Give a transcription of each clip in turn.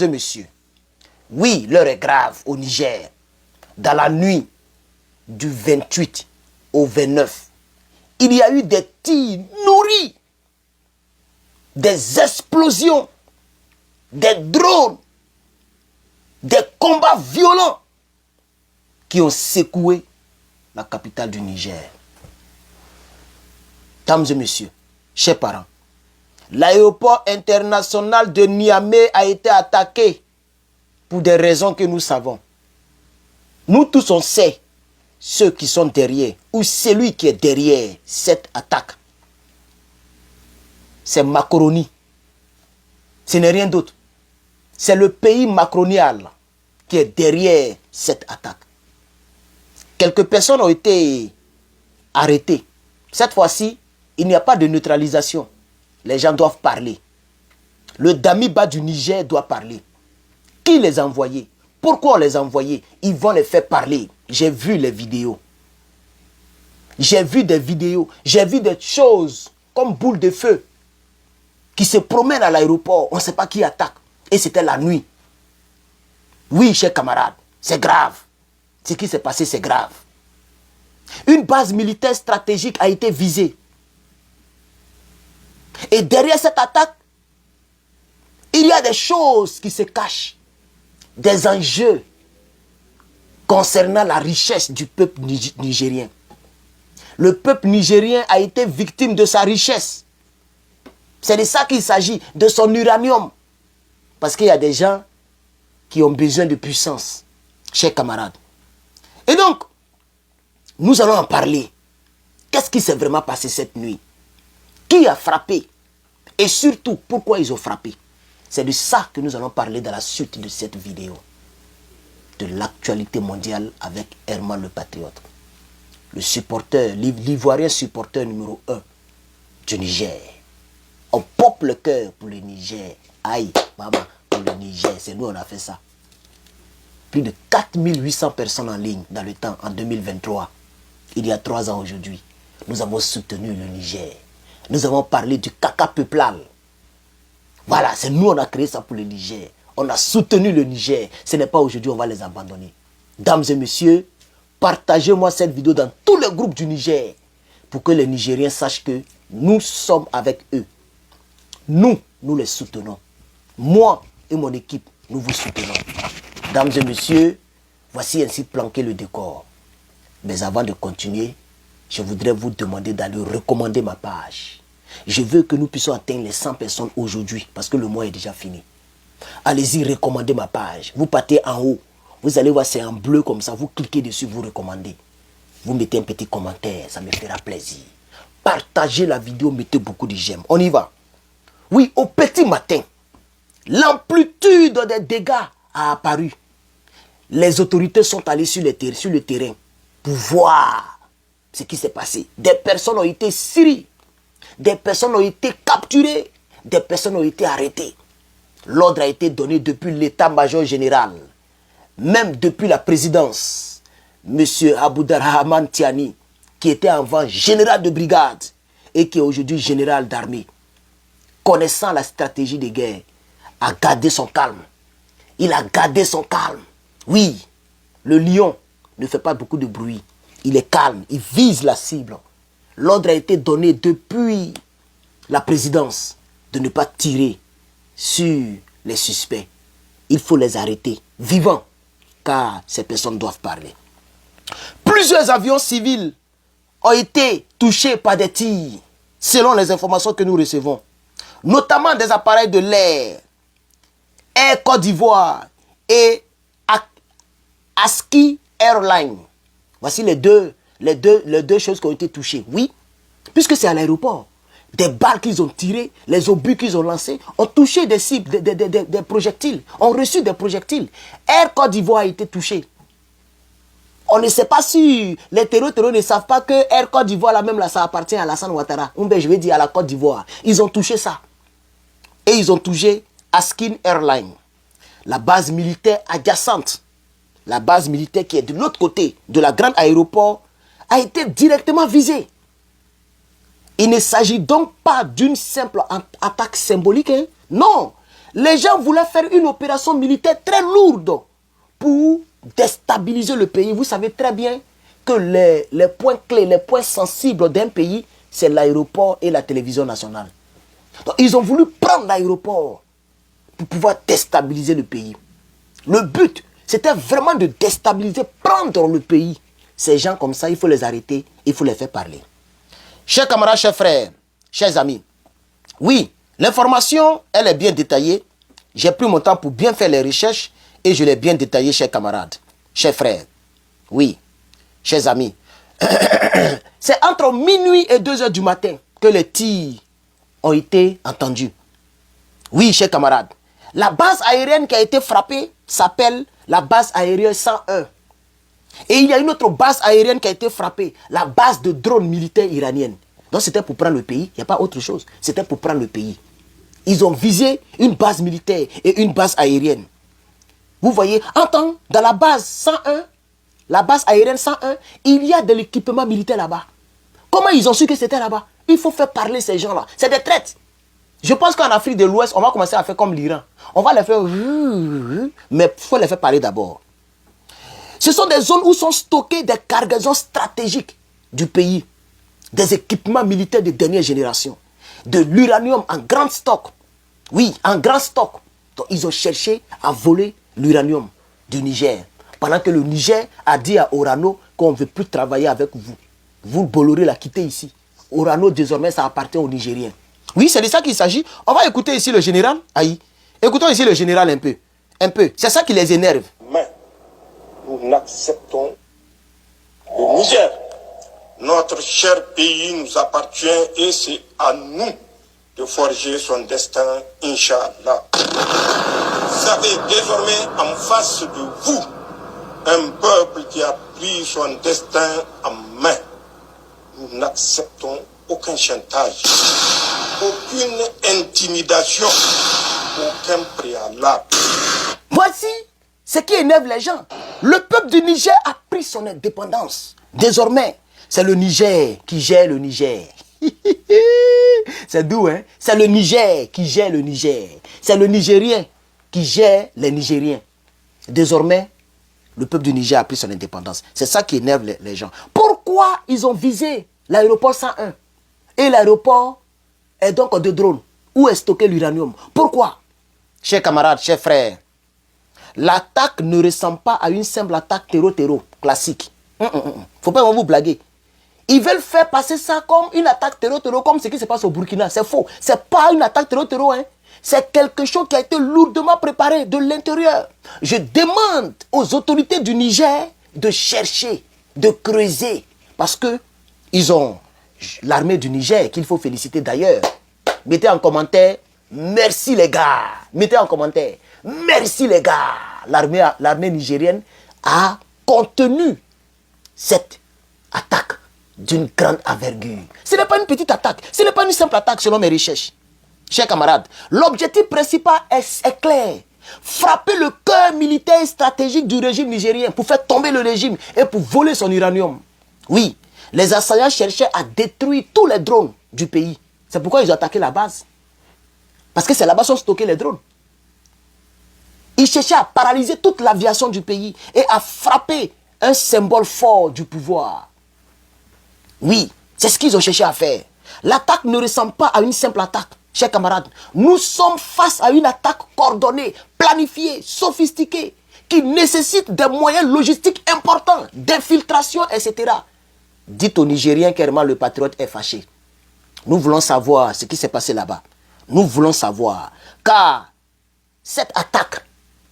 et messieurs, oui, l'heure est grave au Niger. Dans la nuit du 28 au 29, il y a eu des tirs nourris, des explosions, des drones, des combats violents qui ont secoué la capitale du Niger. Mesdames et messieurs, chers parents, l'aéroport international de Niamey a été attaqué pour des raisons que nous savons. Nous tous on sait ceux qui sont derrière ou celui qui est derrière cette attaque. C'est Macronie. Ce n'est rien d'autre. C'est le pays macronial qui est derrière cette attaque. Quelques personnes ont été arrêtées. Cette fois-ci, il n'y a pas de neutralisation. Les gens doivent parler. Le Damiba du Niger doit parler. Qui les a envoyés? Pourquoi on les a envoyés? Ils vont les faire parler. J'ai vu les vidéos. J'ai vu des vidéos. J'ai vu des choses comme boules de feu qui se promènent à l'aéroport. On ne sait pas qui attaque. Et c'était la nuit. Oui, chers camarades, c'est grave. Ce qui s'est passé, c'est grave. Une base militaire stratégique a été visée. Et derrière cette attaque, il y a des choses qui se cachent. Des enjeux concernant la richesse du peuple nigérien. Le peuple nigérien a été victime de sa richesse. C'est de ça qu'il s'agit, de son uranium. Parce qu'il y a des gens qui ont besoin de puissance, chers camarades. Et donc, nous allons en parler. Qu'est-ce qui s'est vraiment passé cette nuit? Qui a frappé? Et surtout, pourquoi ils ont frappé? C'est de ça que nous allons parler dans la suite de cette vidéo. De l'actualité mondiale avec Herman le Patriote. Le supporter, l'Ivoirien supporter numéro 1 du Niger. On pompe le cœur pour le Niger. Aïe, maman, pour le Niger, c'est nous on a fait ça. Plus de 4800 personnes en ligne dans le temps, en 2023. Il y a 3 ans aujourd'hui. Nous avons soutenu le Niger. Nous avons parlé du caca peuplal. Voilà, c'est nous on a créé ça pour le Niger. On a soutenu le Niger. Ce n'est pas aujourd'hui on va les abandonner. Dames et messieurs, partagez-moi cette vidéo dans tous les groupes du Niger pour que les Nigériens sachent que nous sommes avec eux. Nous les soutenons. Moi et mon équipe, nous vous soutenons. Dames et messieurs, voici ainsi planqué le décor. Mais avant de continuer, je voudrais vous demander d'aller recommander ma page. Je veux que nous puissions atteindre les 100 personnes aujourd'hui, parce que le mois est déjà fini. Allez-y, recommandez ma page. Vous partez en haut. Vous allez voir, c'est en bleu comme ça. Vous cliquez dessus, vous recommandez. Vous mettez un petit commentaire, ça me fera plaisir. Partagez la vidéo, mettez beaucoup de j'aime. On y va. Oui, au petit matin, l'amplitude des dégâts a apparu. Les autorités sont allées sur le terrain pour voir ce qui s'est passé. Des personnes ont été sciées, des personnes ont été capturées, des personnes ont été arrêtées. L'ordre a été donné depuis l'état-major général, même depuis la présidence. M. Aboudarrahman Tiani, qui était avant général de brigade et qui est aujourd'hui général d'armée, connaissant la stratégie de guerre, a gardé son calme. Il a gardé son calme. Oui, le lion ne fait pas beaucoup de bruit. Il est calme, il vise la cible. L'ordre a été donné depuis la présidence de ne pas tirer sur les suspects. Il faut les arrêter vivants, car ces personnes doivent parler. Plusieurs avions civils ont été touchés par des tirs, selon les informations que nous recevons, notamment des appareils de l'air, Air Côte d'Ivoire et ASKI Airlines. Voici les deux choses qui ont été touchées. Oui, puisque c'est à l'aéroport. Des balles qu'ils ont tirées, les obus qu'ils ont lancés, ont touché des cibles, des projectiles, ont reçu des projectiles. Air Côte d'Ivoire a été touché. On ne sait pas si les terroristes ne savent pas que Air Côte d'Ivoire, là même, là, ça appartient à Alassane Ouattara. Ou bien je vais dire à la Côte d'Ivoire. Ils ont touché ça. Et ils ont touché ASKI Airlines, la base militaire adjacente. La base militaire qui est de l'autre côté de la grande aéroport a été directement visée. Il ne s'agit donc pas d'une simple attaque symbolique. Hein? Non, Les gens voulaient faire une opération militaire très lourde pour déstabiliser le pays. Vous savez très bien que les points clés, les points sensibles d'un pays, c'est l'aéroport et la télévision nationale. Donc, ils ont voulu prendre l'aéroport pour pouvoir déstabiliser le pays. Le but, c'était vraiment de déstabiliser, prendre le pays. Ces gens comme ça, il faut les arrêter, il faut les faire parler. Chers camarades, chers frères, chers amis, oui, l'information, elle est bien détaillée. J'ai pris mon temps pour bien faire les recherches et je l'ai bien détaillé, chers camarades, chers frères. Oui, chers amis. C'est entre minuit et 2 heures du matin que les tirs ont été entendus. Oui, chers camarades. La base aérienne qui a été frappée s'appelle la base aérienne 101. Et il y a une autre base aérienne qui a été frappée, la base de drones militaires iranienne. Donc c'était pour prendre le pays, il n'y a pas autre chose. C'était pour prendre le pays. Ils ont visé une base militaire et une base aérienne. Vous voyez, dans la base 101, la base aérienne 101, il y a de l'équipement militaire là-bas. Comment ils ont su que c'était là-bas? Il faut faire parler ces gens-là. C'est des traites. Je pense qu'en Afrique de l'Ouest, on va commencer à faire comme l'Iran. On va les faire... Mais il faut les faire parler d'abord. Ce sont des zones où sont stockées des cargaisons stratégiques du pays. Des équipements militaires de dernière génération. De l'uranium en grand stock. Oui, en grand stock. Donc ils ont cherché à voler l'uranium du Niger. Pendant que le Niger a dit à Orano qu'on ne veut plus travailler avec vous. Vous, Bolloré, l'a quitté ici. Orano, désormais, ça appartient aux Nigériens. Oui, c'est de ça qu'il s'agit. On va écouter ici le général. Aïe. Écoutons ici le général un peu. Un peu. C'est ça qui les énerve. Mais nous n'acceptons le Niger. Notre cher pays nous appartient et c'est à nous de forger son destin, Inch'Allah. Vous avez désormais en face de vous un peuple qui a pris son destin en main. Nous n'acceptons aucun chantage, aucune intimidation, aucun préalable. Voici ce qui énerve les gens. Le peuple du Niger a pris son indépendance. Désormais, c'est le Niger qui gère le Niger. C'est doux, hein? C'est le Niger qui gère le Niger. C'est le Nigérien qui gère les Nigériens. Désormais, le peuple du Niger a pris son indépendance. C'est ça qui énerve les gens. Pourquoi ils ont visé l'aéroport 101? Et l'aéroport est donc de drones. Où est stocké l'uranium? Pourquoi? Chers camarades, chers frères, l'attaque ne ressemble pas à une simple attaque terreau classique. Faut pas vous blaguer. Ils veulent faire passer ça comme une attaque terreau, comme ce qui se passe au Burkina. C'est faux. C'est pas une attaque terreau, hein. C'est quelque chose qui a été lourdement préparé de l'intérieur. Je demande aux autorités du Niger de chercher, de creuser. Parce que ils ont l'armée du Niger, qu'il faut féliciter d'ailleurs. Mettez en commentaire, merci les gars. Mettez en commentaire, merci les gars. L'armée nigérienne a contenu cette attaque d'une grande envergure. Ce n'est pas une petite attaque. Ce n'est pas une simple attaque selon mes recherches. Chers camarades, l'objectif principal est clair. Frapper le cœur militaire et stratégique du régime nigérien pour faire tomber le régime et pour voler son uranium. Oui, les assaillants cherchaient à détruire tous les drones du pays. C'est pourquoi ils ont attaqué la base. Parce que c'est là-bas sont stockés les drones. Ils cherchaient à paralyser toute l'aviation du pays et à frapper un symbole fort du pouvoir. Oui, c'est ce qu'ils ont cherché à faire. L'attaque ne ressemble pas à une simple attaque, chers camarades. Nous sommes face à une attaque coordonnée, planifiée, sophistiquée, qui nécessite des moyens logistiques importants, d'infiltration, etc. Dites aux Nigériens qu'Herman le patriote est fâché. Nous voulons savoir ce qui s'est passé là-bas. Nous voulons savoir. Car cette attaque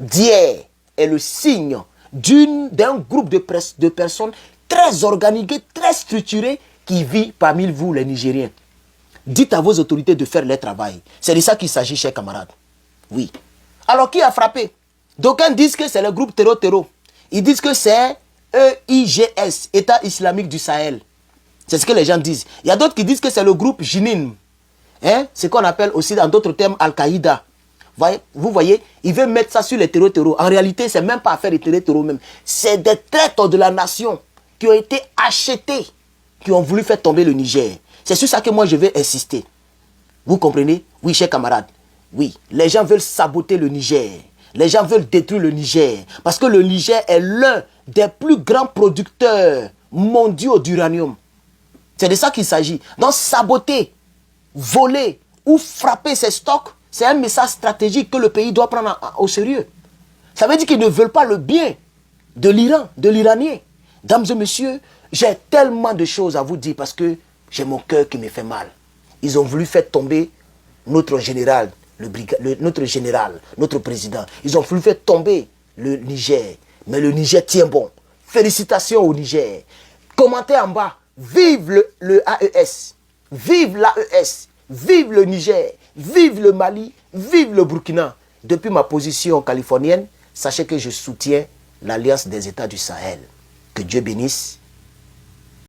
d'hier est le signe d'un groupe de personnes très organisées, très structurées, qui vivent parmi vous, les Nigériens. Dites à vos autorités de faire leur travail. C'est de ça qu'il s'agit, chers camarades. Oui. Alors, qui a frappé? D'aucuns disent que c'est le groupe terreau. Ils disent que c'est EIGS, État islamique du Sahel. C'est ce que les gens disent. Il y a d'autres qui disent que c'est le groupe Jinin. Hein? Ce qu'on appelle aussi, dans d'autres termes, Al-Qaïda. Vous voyez, ils veulent mettre ça sur les terreaux. En réalité, ce n'est même pas affaire des terreaux même. C'est des traîtres de la nation qui ont été achetés, qui ont voulu faire tomber le Niger. C'est sur ça que moi je vais insister. Vous comprenez? Oui, chers camarades. Oui, les gens veulent saboter le Niger. Les gens veulent détruire le Niger. Parce que le Niger est l'un des plus grands producteurs mondiaux d'uranium. C'est de ça qu'il s'agit. Donc saboter, voler ou frapper ces stocks, c'est un message stratégique que le pays doit prendre au sérieux. Ça veut dire qu'ils ne veulent pas le bien de l'Iran, de l'Iranien. Dames et messieurs, j'ai tellement de choses à vous dire parce que j'ai mon cœur qui me fait mal. Ils ont voulu faire tomber notre général, notre président. Ils ont voulu faire tomber le Niger. Mais le Niger tient bon. Félicitations au Niger. Commentez en bas. Vive le AES. Vive l'AES. Vive le Niger. Vive le Mali. Vive le Burkina. Depuis ma position californienne, sachez que je soutiens l'Alliance des États du Sahel. Que Dieu bénisse